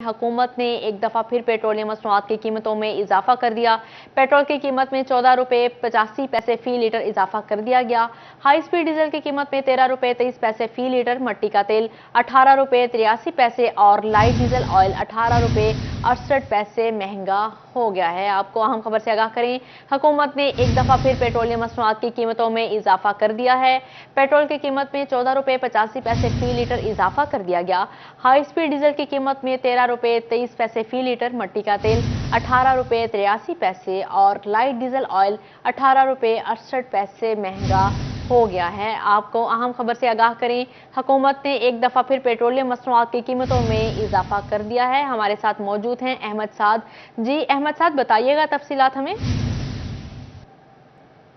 हुकूमत ने एक दफा फिर पेट्रोलियम मसनूआत की कीमतों में इजाफा कर दिया। पेट्रोल की कीमत में 14 रुपए 85 पैसे फी लीटर इजाफा कर दिया गया। हाई स्पीड डीजल की कीमत में 13 रुपए 23 पैसे फी लीटर, मट्टी का तेल 18 रुपए 83 पैसे और लाइट डीजल ऑयल 18 रुपए 68 पैसे महंगा हो गया है। आपको अहम खबर से आगाह करें, हुकूमत ने एक दफा फिर पेट्रोलियम मसनूआत की कीमतों में इजाफा कर दिया है। पेट्रोल की कीमत में 14 रुपए 85 पैसे फी लीटर इजाफा कर दिया गया। हाई स्पीड डीजल की कीमत में 13 रुपए 23 पैसे फी लीटर, मट्टी का तेल 18 रुपए 83 पैसे और लाइट डीजल ऑयल 18 रुपए 68 पैसे महंगा हो गया है। आपको अहम खबर से आगाह करें, हुकूमत ने एक दफा फिर पेट्रोलियम मसनूआत की कीमतों में इजाफा कर दिया है। हमारे साथ मौजूद हैं अहमद साद। जी अहमद साद, बताइएगा तफसीलात हमें।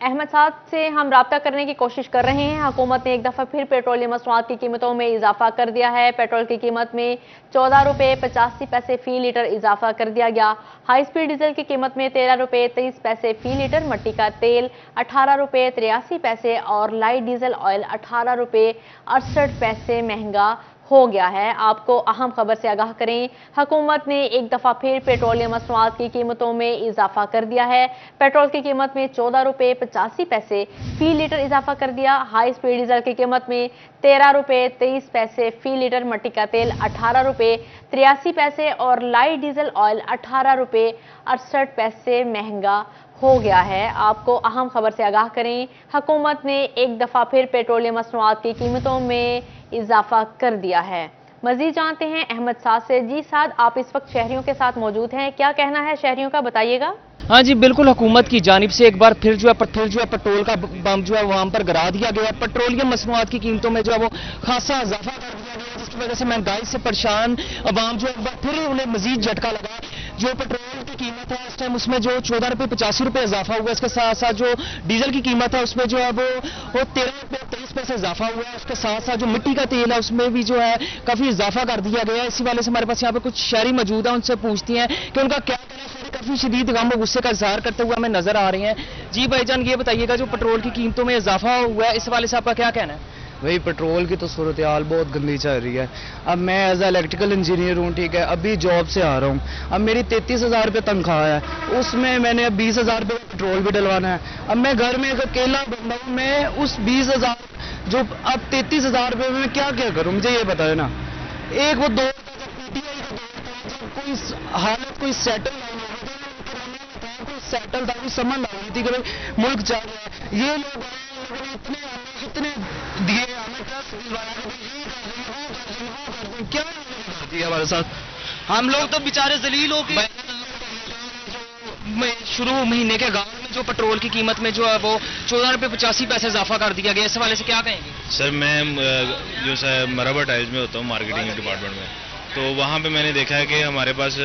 अहमद साद से हम राब्ता करने की कोशिश कर रहे हैं। हुकूमत ने एक दफ़ा फिर पेट्रोलियम मसनूआत की कीमतों में इजाफा कर दिया है। पेट्रोल की कीमत में 14 रुपए 85 पैसे फी लीटर इजाफा कर दिया गया। हाई स्पीड डीजल की कीमत में 13 रुपए 23 पैसे फी लीटर, मट्टी का तेल 18 रुपए 83 पैसे और लाइट डीजल ऑयल 18 रुपए 68 पैसे महंगा हो गया है। आपको अहम खबर से आगाह करें, हुकूमत ने एक दफा फिर पेट्रोलियम मसनूआत की कीमतों में इजाफा कर दिया है। पेट्रोल की कीमत में 14 रुपए 85 पैसे फी लीटर इजाफा कर दिया। हाई स्पीड डीजल की कीमत में 13 रुपए 23 पैसे फी लीटर, मट्टी का तेल 18 रुपए 83 पैसे और लाइट डीजल ऑयल 18 रुपए 68 पैसे महंगा हो गया है। आपको अहम खबर से आगाह करें, हुकूमत ने एक दफा फिर पेट्रोलियम मसनूआत की कीमतों में इजाफा कर दिया है। मजीद जानते हैं अहमद साद से। जी साद, आप इस वक्त शहरियों के साथ मौजूद हैं, क्या कहना है शहरियों का, बताइएगा। हाँ जी बिल्कुल, हुकूमत की जानिब से एक बार फिर जो है पेट्रोल का बम जो है वहां पर गिरा दिया गया। पेट्रोलियम मसनूआत की कीमतों में जो है वो खासा इजाफा कर दिया गया, जिसकी वजह से महंगाई से परेशान अवाम जो एक बार फिर उन्हें मजीद झटका लगा। जो पेट्रोल की कीमत है इस टाइम उसमें जो 14 रुपए 85 रुपए इजाफा हुआ है, इसके साथ साथ जो डीजल की कीमत है उसमें जो है वो 13 रुपए 23 पैसे इजाफा हुआ है। उसके साथ साथ जो मिट्टी का तेल है उसमें भी जो है काफी इजाफा कर दिया गया है। इसी वाले से हमारे पास यहाँ पे कुछ शहरी मौजूद है, उनसे पूछती हैं कि उनका क्या कहना है। काफी शदीद गम और गुस्से का इजहार करते हुए हमें नजर आ रहे हैं। जी भाईजान, ये बताइएगा जो पेट्रोल की कीमतों में इजाफा हुआ है, इस वाले से आपका क्या कहना है? भाई पेट्रोल की तो सूरत हाल बहुत गंदी चल रही है। अब मैं एज इलेक्ट्रिकल इंजीनियर हूँ, ठीक है, अभी जॉब से आ रहा हूँ। अब मेरी 33,000 रुपये तनख्वाह है, उसमें मैंने अब 20,000 रुपये पेट्रोल भी डलवाना है। अब मैं घर में एक अकेला बंदा हूँ, मैं उस 20,000 जो अब 33,000 रुपये में क्या क्या करूँ, मुझे ये बताए ना। एक वो दौर था जब पीटीआई का दौर था, जब कोई हालत कोई सेटल नहीं हो रही थी, कोई सेटल था, कोई समझ आ रही थी कि भाई मुल्क चल रहा है। ये लोग इतने दिए हमें ट्रस्ट दिलवाया कि क्या करती है हमारे साथ। हम लोग तो बेचारे जलील हो गए। शुरू महीने के गाँव में जो पेट्रोल की कीमत में जो है वो 14 रुपए 85 पैसे इजाफा कर दिया गया, इस वाले से क्या कहेंगे? सर मैं जो सर मराबा टाइल्स में होता हूँ मार्केटिंग डिपार्टमेंट में, तो वहाँ पे मैंने देखा है कि हमारे पास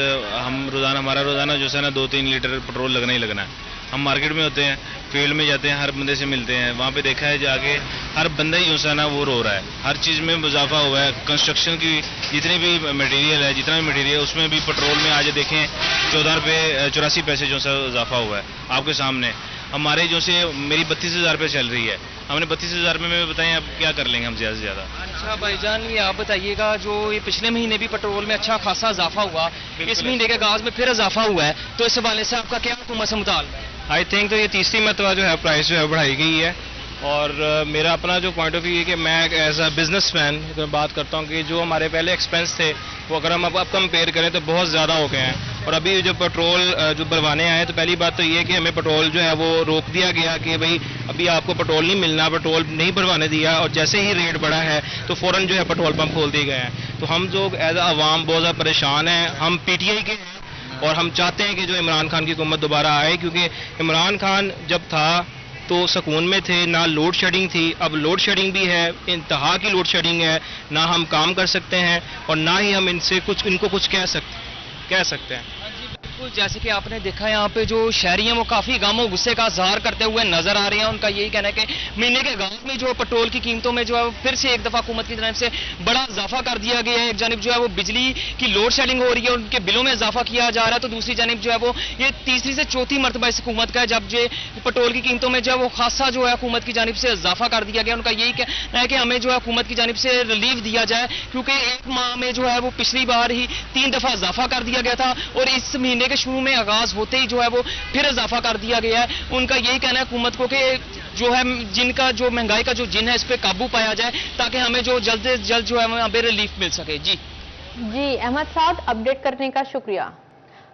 हमारा रोजाना जो है ना 2-3 लीटर पेट्रोल लगना ही लगना है। हम मार्केट में होते हैं, फील्ड में जाते हैं, हर बंदे से मिलते हैं, वहाँ पे देखा है जाके हर बंदा ही जो है ना वो रो रहा है। हर चीज़ में इजाफा हुआ है। कंस्ट्रक्शन की जितनी भी मटेरियल है, जितना भी मटेरियल उसमें भी पेट्रोल में आज देखें 14 रुपये 84 पैसे जो है इजाफा हुआ है आपके सामने। हमारे जो से मेरी 32,000 रुपये चल रही है, हमने 32,000 रुपये में बताएं अब क्या कर लेंगे हम ज़्यादा से ज़्यादा। अच्छा भाईजान, ये आप बताइएगा जो ये पिछले महीने भी पेट्रोल में अच्छा खासा इजाफा हुआ, इस महीने के गाज में फिर इजाफा हुआ है, तो इस हवाले से आपका क्या हुकूमत से मुताल्लिक़ है? आई थिंक तो ये तीसरी मरतबा जो है प्राइस जो है बढ़ाई गई है। और मेरा अपना जो पॉइंट ऑफ व्यू है कि मैं एज अ बिजनेस मैन बात करता हूँ कि जो हमारे पहले एक्सपेंस थे वो अगर हम अब कंपेयर करें तो बहुत ज़्यादा हो गए हैं। और अभी जो पेट्रोल जो भरवाने आए तो पहली बात तो ये कि हमें पेट्रोल जो है वो रोक दिया गया कि भाई अभी आपको पेट्रोल नहीं मिलना, पेट्रोल नहीं भरवाने दिया। और जैसे ही रेट बढ़ा है तो फ़ौरन जो है पेट्रोल पंप खोल दिए गए हैं। तो हम जो एज अ आवाम बहुत ज़्यादा परेशान हैं। हम पीटीआई के हैं और हम चाहते हैं कि जो इमरान खान की हुकूमत दोबारा आए, क्योंकि इमरान खान जब था तो सुकून में थे, ना लोड शेडिंग थी। अब लोड शेडिंग भी है, इंतहा की लोड शेडिंग है, ना हम काम कर सकते हैं और ना ही हम इनको कुछ कह सकते हैं। बिल्कुल, जैसे कि आपने देखा यहाँ पे जो शहरी हैं वो काफ़ी गम और गुस्से का इजहार करते हुए नजर आ रहे हैं। उनका यही कहना है कि महीने के आगाज में जो पेट्रोल की कीमतों में जो है फिर से एक दफ़ा हुकूमत की तरफ से बड़ा इजाफा कर दिया गया है। एक जानिब जो है वो बिजली की लोड शेडिंग हो रही है, उनके बिलों में इजाफा किया जा रहा है, तो दूसरी जानिब जो है वो ये तीसरी से चौथी मरतबा इस हुकूमत का है जब जो पेट्रोल की कीमतों में जो है वो खासा जो है हुकूमत की जानिब से इजाफा कर दिया गया। उनका यही कहना है कि हमें जो है हुकूमत की जानिब से रिलीफ दिया जाए, क्योंकि एक माह में जो है वो पिछली बार ही 3 दफ़ा इजाफा कर दिया गया था और इस महीने के शुरू में आगाज होते ही जो है वो फिर इजाफा कर दिया गया है। उनका यही कहना है हुकूमत को कि जो है जिनका जो महंगाई का जो जिन है इस पे काबू पाया जाए ताकि हमें जो जल्द से जल्द जो है वहाँ पे रिलीफ मिल सके। जी अहमद साद, अपडेट करने का शुक्रिया।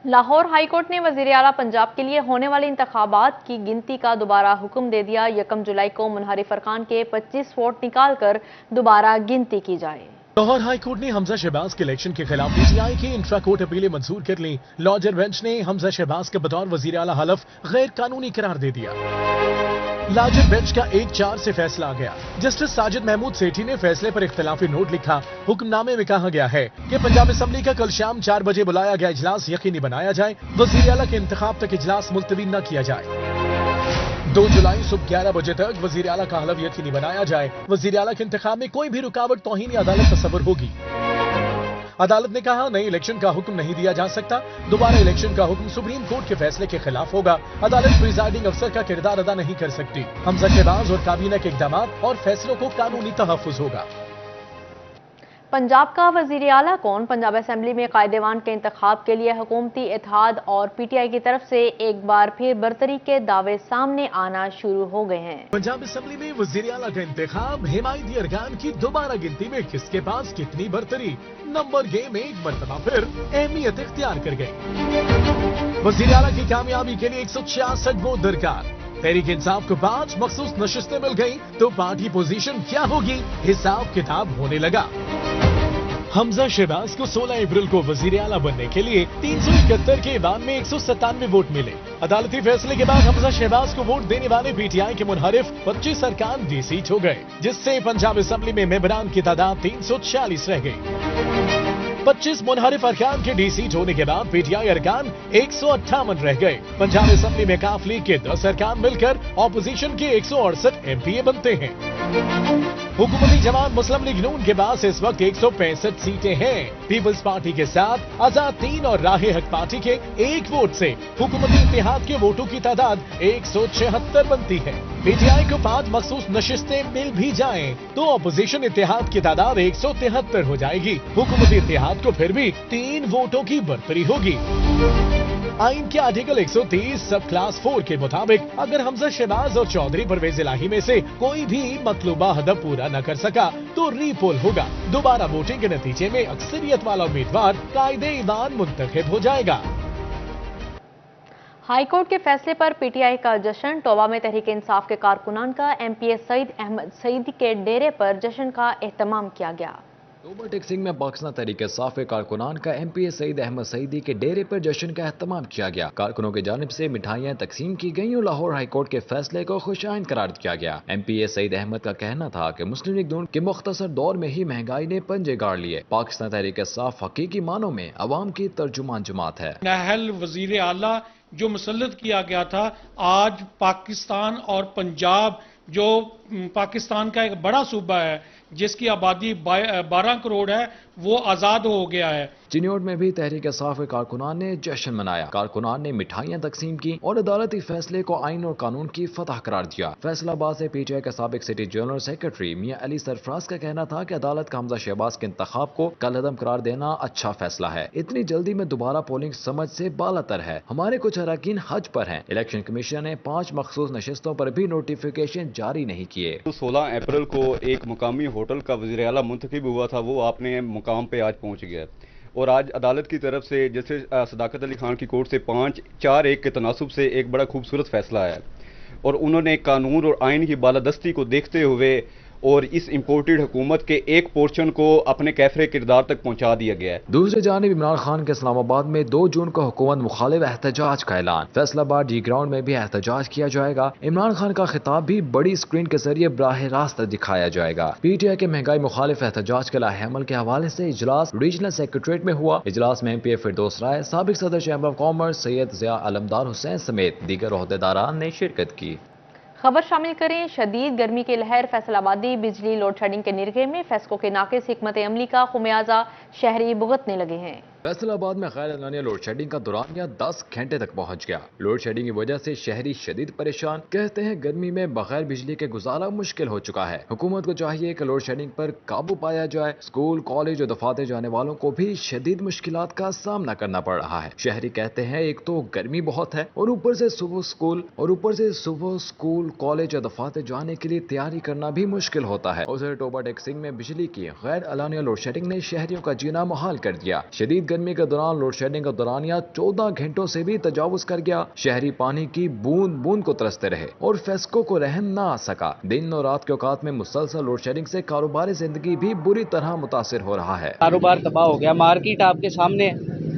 लाहौर हाई कोर्ट ने वजीर आला पंजाब के लिए होने वाले इंतखाबात की गिनती का दोबारा हुक्म दे दिया। 1 जुलाई को मुनहरिफ अरकान के 25 वोट निकाल कर दोबारा गिनती की जाए। लाहौर हाई कोर्ट ने हमजा शहबाज के इलेक्शन के खिलाफ पीटीआई की इंट्रा कोर्ट अपीलें मंजूर कर ली। लॉजर बेंच ने हमजा शहबाज के बतौर वजीर आला हलफ गैर कानूनी करार दे दिया। लार्जर बेंच का 1-4 से फैसला आ गया। जस्टिस साजिद महमूद सेठी ने फैसले पर इख्तिलाफी नोट लिखा। हुक्मनामे में कहा गया है कि पंजाब असेंबली का कल शाम 4 बजे बुलाया गया इजलास यकीनी बनाया जाए, वजीर आला के इंतखाब तक इजलास मुलतवी न किया जाए। 2 जुलाई सुबह 11 बजे तक वजीर आला का हलफ यकीनी बनाया जाए। वजीर आला के इंतखाब में कोई भी रुकावट तौहीन अदालत तस्वर होगी। अदालत ने कहा नई इलेक्शन का हुक्म नहीं दिया जा सकता। दोबारा इलेक्शन का हुक्म सुप्रीम कोर्ट के फैसले के खिलाफ होगा। अदालत प्रिजाइडिंग अफसर का किरदार अदा नहीं कर सकती। हमजा शहबाज और काबीना के इकदाम और फैसलों को कानूनी तहफ्फुज होगा। पंजाब का वजीर आला कौन? पंजाब असेंबली में कायदेवान के इंतखाब के लिए हुकूमती इत्तेहाद और पीटीआई की तरफ से एक बार फिर बरतरी के दावे सामने आना शुरू हो गए हैं। पंजाब असेंबली में वजीर आला का इंतखाब, हिमायती अरकान की दोबारा गिनती में किसके पास कितनी बरतरी, नंबर गेम एक मरतबा फिर अहमियत इख्तियार कर गए। वजीर आला की कामयाबी के लिए 166 वोट दरकार। तहरीक इंसाफ को 5 मखसूस नशिस्तें मिल गई तो पार्टी पोजीशन क्या होगी, हिसाब किताब होने लगा। हमजा शहबाज को 16 अप्रैल को वजीर आला बनने के लिए 371 के ईवान में 197 वोट मिले। अदालती फैसले के बाद हमजा शहबाज को वोट देने वाले पीटीआई के मुनहरिफ 25 अरकान डी-सीट हो गए, जिससे पंजाब असेंबली में मेंबरान की तादाद 340 रह गई। 25 मुनहरिफ अरकान के डी-सीट होने के बाद पीटीआई अरकान 158 रह गए। पंजाब असेंबली में काफ लीग के 10 अरकान मिलकर ऑपोजिशन के 168 एमपीए बनते हैं। हुकूमती जमात मुस्लिम लीग नून के पास इस वक्त 165 सीटें हैं। पीपल्स पार्टी के 7, आजाद 3 और राह हक पार्टी के 1 वोट से हुकूमती इत्तेहाद के वोटों की तादाद 176 बनती है। पीटीआई को 5 मखसूस नशिस्तें मिल भी जाएं तो ऑपोजिशन इत्तेहाद की तादाद 173 हो जाएगी। हुकूमती इत्तेहाद को फिर भी 3 वोटों की बरतरी होगी। आइन के आर्टिकल 130 सब क्लास 4 के मुताबिक अगर हमजा शहबाज और चौधरी परवेज इलाही में से कोई भी मतलूबा हदफ पूरा न कर सका तो रीपोल होगा। दोबारा वोटिंग के नतीजे में अक्सरियत वाला उम्मीदवार कायदे-ईमान मुंतखब हो जाएगा। हाई कोर्ट के फैसले पर पीटीआई का जश्न। टोबा में तहरीक इंसाफ के कारकुनान का एमपीए सईद अहमद सईदी के डेरे पर जश्न का एहतमाम किया गया। टोबा टेक्सिंग में पाकिस्तान तहरीक इंसाफ के कारकुनान का एमपीए सईद अहमद सईदी के डेरे पर जश्न का एहतमाम किया गया। कारकुनों की जानिब से मिठाइयाँ तकसीम की गयी और लाहौर हाई कोर्ट के फैसले को खुशाइन करार किया गया। एमपीए सईद अहमद का कहना था कि मुस्लिम लीग नून के मुख्तसर दौर में ही महंगाई ने पंजे गाड़ लिए। पाकिस्तान तहरीक इंसाफ हकीकी मानों में अवाम की तर्जुमान जमात है। नाहल वजीर आला जो मुसल्लत किया गया था, आज पाकिस्तान और पंजाब जो पाकिस्तान का एक बड़ा सूबा है जिसकी आबादी 12 करोड़ है, वो आजाद हो गया है। चिन्योट में भी तहरीक इंसाफ के कारकुनान ने जश्न मनाया। कारकुनान ने मिठाइयाँ तकसीम की और अदालती फैसले को आइन और कानून की फतह करार दिया। फैसलाबाद से पीटीआई के साबिक सिटी जनरल सेक्रेटरी मियां अली सरफराज का कहना था कि अदालत का हमजा शहबाज के इंतखाब को कलअदम करार देना अच्छा फैसला है। इतनी जल्दी में दोबारा पोलिंग समझ से बालातर है। हमारे कुछ अरकान हज पर हैं। इलेक्शन कमीशन ने 5 मखसूस नशिस्तों पर भी नोटिफिकेशन जारी नहीं किए। 16 अप्रैल को एक मुकामी होटल का वज़ीर आला मुंतखब हुआ था, वो आपने मुकाम पे आज पहुंच गया और आज अदालत की तरफ से जैसे सदाकत अली खान की कोर्ट से 5-4-1 के तनासुब से एक बड़ा खूबसूरत फैसला है और उन्होंने कानून और आइन की बालादस्ती को देखते हुए اور اس امپورٹڈ حکومت کے ایک پورشن کو اپنے کیفر کردار تک پہنچا دیا گیا ہے۔ دوسری جانب عمران خان کے اسلام آباد میں 2 جون کو حکومت مخالف احتجاج کا اعلان۔ فیصل آباد ڈی گراؤنڈ میں بھی احتجاج کیا جائے گا۔ عمران خان کا خطاب بھی بڑی اسکرین کے ذریعے براہ راست دکھایا جائے گا۔ پی ٹی آئی کے مہنگائی مخالف احتجاج کے لاہ عمل کے حوالے سے اجلاس ریجنل سیکریٹریٹ میں ہوا۔ اجلاس میں MP فردوس رائے، سابق صدر چیمبر آف کامرس سید ضیاء علمدار حسین سمیت دیگر عہدیداران نے شرکت کی۔ خبر شامل کریں، شدید گرمی کی لہر فیصل آبادی بجلی لوڈ شیڈنگ کے نرغے میں فیسکو کے ناقص حکمت عملی کا خمیازہ شہری بھگتنے لگے ہیں۔ فیصل آباد میں غیر اعلانیہ لوڈ شیڈنگ کا دورانیہ 10 گھنٹے تک پہنچ گیا۔ لوڈ شیڈنگ کی وجہ سے شہری شدید پریشان، کہتے ہیں گرمی میں بغیر بجلی کے گزارا مشکل ہو چکا ہے۔ حکومت کو چاہیے کہ لوڈ شیڈنگ پر قابو پایا جائے۔ اسکول، کالج اور دفاتر جانے والوں کو بھی شدید مشکلات کا سامنا کرنا پڑ رہا ہے۔ شہری کہتے ہیں ایک تو گرمی بہت ہے اور اوپر سے صبح اسکول، کالج اور دفاتر جانے کے لیے تیاری کرنا بھی مشکل ہوتا ہے۔ ادھر ٹوبا ٹیکسنگ میں بجلی کی غیر اعلانیہ لوڈ شیڈنگ نے شہریوں کا جینا محال کر دیا۔ شدید گرمی کے دوران لوڈ شیڈنگ کا دورانیہ 14 گھنٹوں سے بھی تجاوز کر گیا۔ شہری پانی کی بوند بوند کو ترستے رہے اور فیسکو کو رحم نہ آ سکا۔ دن اور رات کے اوقات میں مسلسل لوڈ شیڈنگ سے کاروباری زندگی بھی بری طرح متاثر ہو رہا ہے۔ کاروبار تباہ ہو گیا۔ مارکیٹ آپ کے سامنے،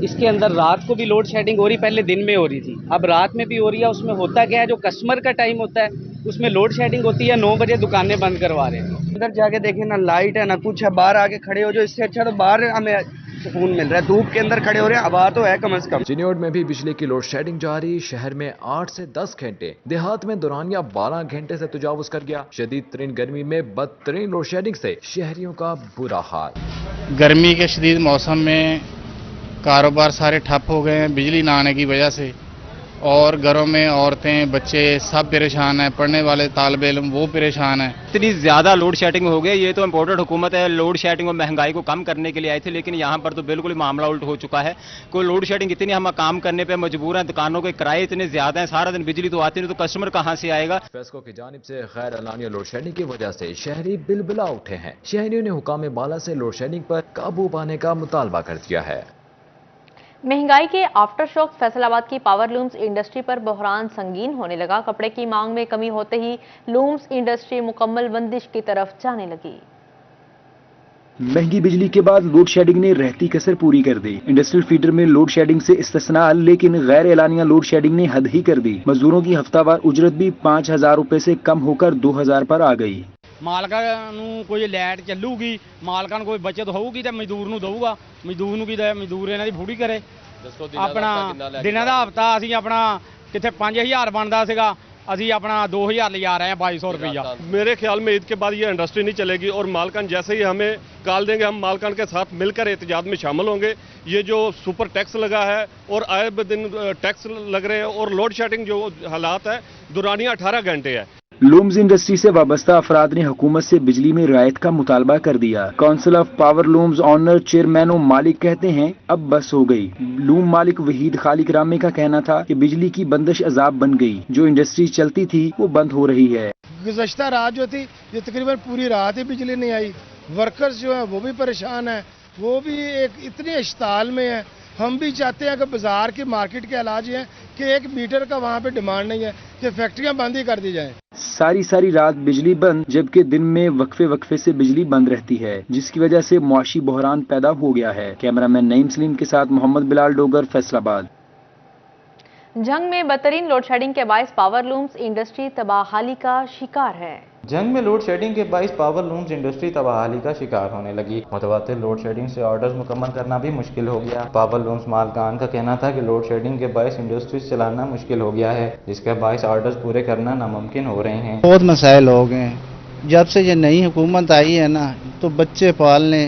اس کے اندر رات کو بھی لوڈ شیڈنگ ہو رہی، پہلے دن میں ہو رہی تھی، اب رات میں بھی ہو رہی ہے۔ اس میں ہوتا کیا ہے، جو کسٹمر کا ٹائم ہوتا ہے اس میں لوڈ شیڈنگ ہوتی ہے، 9 بجے دکانیں بند کروا رہے ہیں۔ اندر جا کے دیکھیں نہ لائٹ ہے نہ کچھ ہے، باہر آ کے کھڑے ہو جو، اس سے اچھا تو باہر ہمیں سکون مل رہا ہے، دھوپ کے اندر کھڑے ہو رہے ہیں، ہوا تو ہے کم از کم۔ چنیوٹ میں بھی بجلی کی لوڈ شیڈنگ جاری، شہر میں 8 سے 10 گھنٹے، دیہات میں دورانیہ 12 گھنٹے سے تجاوز کر گیا۔ شدید ترین گرمی میں بدترین لوڈ شیڈنگ سے شہریوں کا برا حال۔ گرمی کے شدید موسم میں کاروبار سارے ٹھپ ہو گئے ہیں بجلی نہ آنے کی وجہ سے، اور گھروں میں عورتیں، بچے سب پریشان ہیں، پڑھنے والے طالب علم وہ پریشان ہیں۔ اتنی زیادہ لوڈ شیڈنگ ہو گئی، یہ تو امپورٹڈ حکومت ہے، لوڈ شیڈنگ اور مہنگائی کو کم کرنے کے لیے آئی تھی، لیکن یہاں پر تو بالکل ہی معاملہ الٹ ہو چکا ہے۔ کوئی لوڈ شیڈنگ اتنی، ہم کام کرنے پہ مجبور ہیں، دکانوں کے کرائے اتنے زیادہ ہیں، سارا دن بجلی تو آتی نہیں تو کسٹمر کہاں سے آئے گا۔ فیسکو کی جانب سے غیر اعلانیہ لوڈ شیڈنگ کی وجہ سے شہری بلبلا اٹھے ہیں۔ شہریوں نے حکام بالا سے لوڈ شیڈنگ پر قابو پانے کا مطالبہ کر دیا ہے۔ مہنگائی کے آفٹر شاک، فیصل آباد کی پاور لومز انڈسٹری پر بحران سنگین ہونے لگا۔ کپڑے کی مانگ میں کمی ہوتے ہی لومز انڈسٹری مکمل بندش کی طرف جانے لگی۔ مہنگی بجلی کے بعد لوڈ شیڈنگ نے رہتی کسر پوری کر دی۔ انڈسٹریل فیڈر میں لوڈ شیڈنگ سے استثناء، لیکن غیر اعلانیہ لوڈ شیڈنگ نے حد ہی کر دی۔ مزدوروں کی ہفتہ وار اجرت بھی 5000 روپے سے کم ہو کر 2000 پر آ گئی۔ مالکاں ਨੂੰ ਕੋਈ ਲਾਈਟ ਚੱਲੂਗੀ, ਮਾਲਕਾਂ ਨੂੰ ਕੋਈ ਬਚਤ ਹੋਊਗੀ ਤੇ ਮਜ਼ਦੂਰ ਨੂੰ ਦਊਗਾ। ਮਜ਼ਦੂਰ ਨੂੰ ਕੀ ਦੇ, ਮਜ਼ਦੂਰ ਇਹਨਾਂ ਦੀ ਫੂੜੀ ਕਰੇ। ਆਪਣਾ ਦਿਨਾਂ ਦਾ ਹਫਤਾ ਅਸੀਂ ਆਪਣਾ ਕਿੱਥੇ 5000 ਬਣਦਾ ਸੀਗਾ, ਅਸੀਂ अपना 2000 ले जा रहे हैं, 2200 रुपया। मेरे ख्याल में ईद के बाद ये इंडस्ट्री नहीं चलेगी और मालकान जैसे ही हमें कॉल देंगे, हम मालकान के साथ मिलकर एहतजाज में शामिल होंगे। ये जो सुपर टैक्स लगा है और आए दिन टैक्स लग रहे हैं और लोड शेडिंग जो हालात है, दुरानिया 18 घंटे है। लूम्स इंडस्ट्री से वाबस्ता अफराद ने हुकूमत से बिजली में रियायत का मुतालबा कर दिया। Council of power looms owner chairman और मालिक कहते हैं अब बस हो गई। लूम मालिक वहीद खालिक रामे का कहना था कि बिजली की बंदिश अजाब बन गई, जो इंडस्ट्री चलती थी वो बंद हो रही है। गुज़श्ता रात जो थी, ये तकरीबन पूरी रात ही बिजली नहीं आई। वर्कर्स जो है वो भी परेशान है, वो भी एक इतने इश्ताल में है। हम भी चाहते हैं कि बाजार की मार्केट के हालात हैं कि एक मीटर का वहाँ पे डिमांड नहीं है कि फैक्ट्रियाँ बंद ही कर दी जाएं। सारी रात बिजली बंद, जबकि दिन में वक्फे से बिजली बंद रहती है, जिसकी वजह से मुआशी बहरान पैदा हो गया है। कैमरामैन नईम सलीम के साथ मोहम्मद बिलाल डोगर, फैसलाबाद। जंग में बदतरीन लोड शेडिंग के बायस पावर लूम्स इंडस्ट्री तबाहाली का शिकार है। जंग में लोड शेडिंग के बायस पावर लूम्स इंडस्ट्री तबाहाली का शिकार होने लगी। मुतवातिर लोड शेडिंग से ऑर्डर्स मुकम्मल करना भी मुश्किल हो गया। पावर लूम्स मालकान का कहना था कि लोड शेडिंग के बायस इंडस्ट्रीज चलाना मुश्किल हो गया है, जिसके बायस ऑर्डर्स पूरे करना नामुमकिन हो रहे हैं। बहुत मसाइल हो गए हैं। जब से ये नई हुकूमत आई है ना, तो बच्चे पालने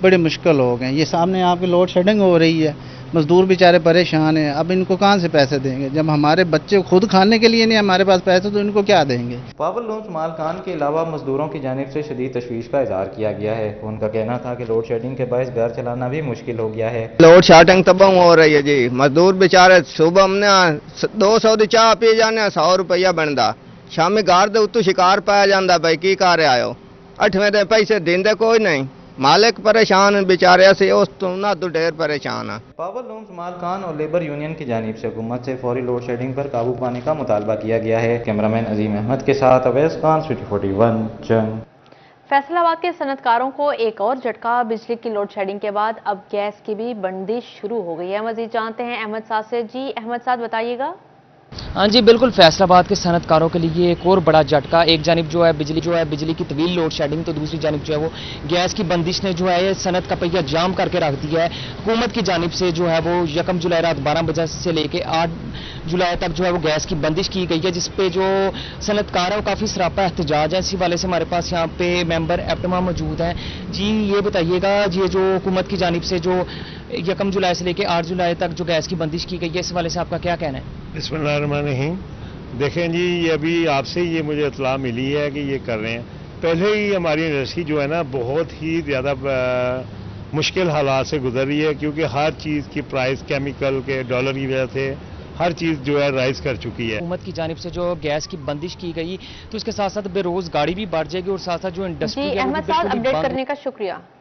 बड़े मुश्किल हो गए। ये सामने आपकी लोड शेडिंग हो रही है, मजदूर बेचारे परेशान हैं। अब इनको कहाँ से पैसे देंगे? जब हमारे बच्चे खुद खाने के लिए नहीं हमारे पास पैसे, तो इनको क्या देंगे? पावर लूम्स मालकान के अलावा मजदूरों की जानिब से शदीद तशवीश का इजहार किया गया है। उनका कहना था कि लोड शेडिंग के बायस घर चलाना भी मुश्किल हो गया है। लोड शेडिंग तबाह हो रही है जी। मजदूर बेचारे सुबह हमने 200 की चाह पी जाने 100 रुपया बनता, शामी घर दे उत्तों शिकार पाया जाता, भाई की कर रहे हो, 8वें दिन पैसे देंदे कोई नहीं। मालिक परेशान बेचारे से, उस तो ढेर परेशान है। पावर लूम्स मालकान और लेबर यूनियन की जानिब से हुकूमत से फौरी लोड शेडिंग पर काबू पाने का मुतालबा किया गया है। कैमरामैन अजीम अहमद के साथ अवैस खान, सिटी 41 जंग। फैसलाबाद के सनतकारों को एक और झटका। बिजली की लोड शेडिंग के बाद अब गैस की भी बंदिश शुरू हो गई है। मजीद जानते हैं अहमद साद से। जी अहमद साद, बताइएगा। हाँ जी बिल्कुल, फैसलाबाद के सनतकारों के लिए एक और बड़ा झटका। एक जानिब जो है बिजली की तवील लोड शेडिंग, तो दूसरी जानिब जो है वो गैस की बंदिश ने जो है सनत का पहिया जाम करके रख दिया है। हुकूमत की जानिब से जो है वो 1 जुलाई रात 12 बजे से लेके 8 जुलाई तक जो है वो गैस की बंदिश की गई है, जिसपे जो सनतकार है वो काफ़ी सरापा एहतजाज है। इसी वाले से हमारे पास यहाँ पे मेंबर एप्टमा मौजूद हैं। जी ये बताइएगा, ये जो हुकूमत की जानिब से जो 1 जुलाई से लेके 8 जुलाई तक जो गैस की बंदिश की गई है, इस वाले से आपका क्या कहना है? बिस्मिल्लाहिर्रहमानिर्रहीम। देखें जी, ये अभी आपसे ये मुझे इत्तला मिली है कि ये कर रहे हैं। पहले ही हमारी इंडस्ट्री जो है ना बहुत ही ज़्यादा मुश्किल हालात से गुजर रही है, क्योंकि हर चीज़ की प्राइस केमिकल के डॉलर की वजह से हर चीज़ जो है राइज कर चुकी है। हुकूमत की जानिब से जो गैस की बंदिश की गई तो उसके साथ साथ बेरोजगारी भी बढ़ जाएगी और साथ साथ जो इंडस्ट्री है वो भी बिल्कुल अपडेट करने का शुक्रिया।